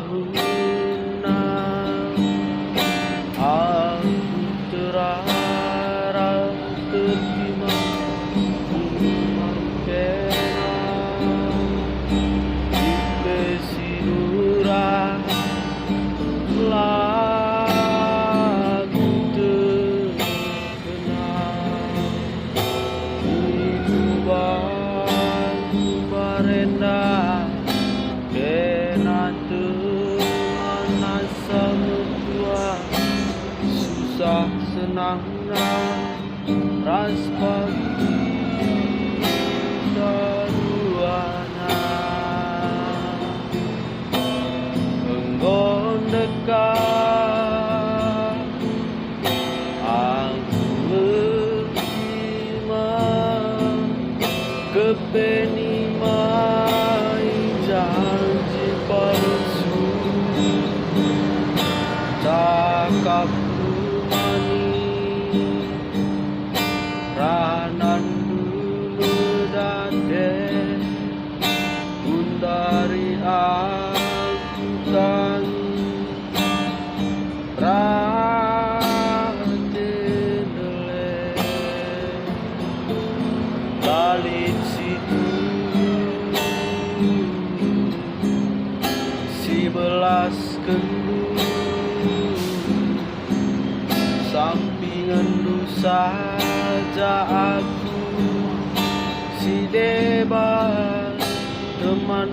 sahuna aku terarah terima mangkena dipesi nurah lagu terkenal kehidupan barenda kena teman sama tua susah senangnya ras pagi daruana enggon dekat aku berima kepeni mai janji palsu cakap mani ranan dulu dade undari aku kan ratendele lalit situ si belas kendu sampingan lu saja aku si debat teman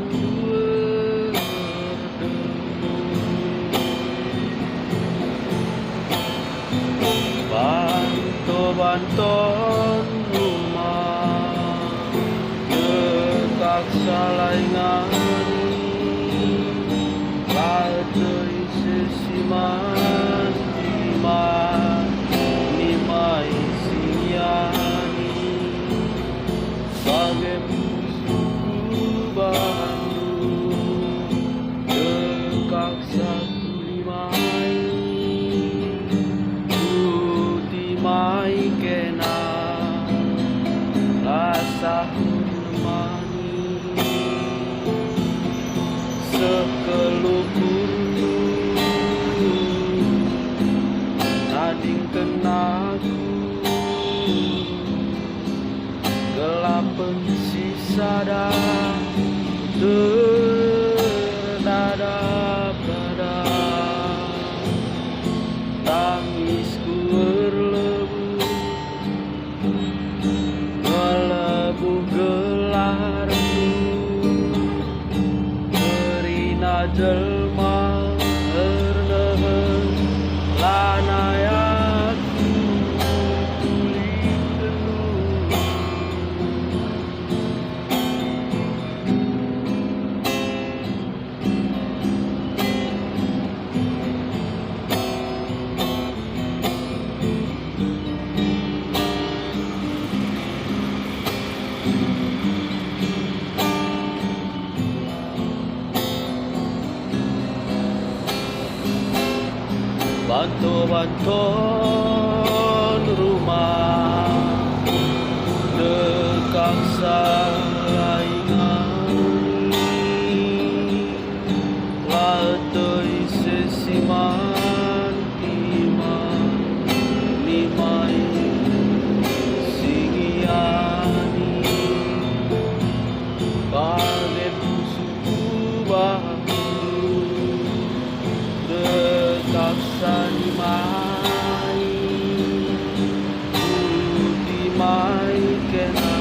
banton rumah dekat salingani ladei sesiman iman nimai sinyani bagai musuhku Bandung dekat satu limai mai kena rasa menemani sekelupur nading kenaku gelapan sisa dah terdadap-dadap tangisku melebu gelarku berina jelma ernehen lanayaku kulit penuh bantu-bantuan rumah dekat saingan latoi sesiman iman nimai singiani bagai musuhku bahu dekat sanimai dimai kena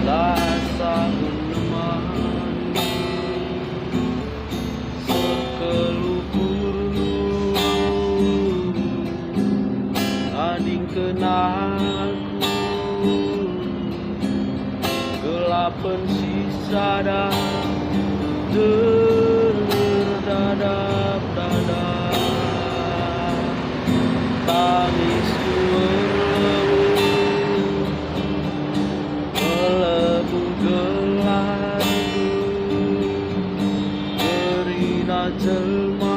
rasa menemani sekelupur ading kenaku gelapan sisa dah terdadap-dadap tangisku melebu gelarku berina jelma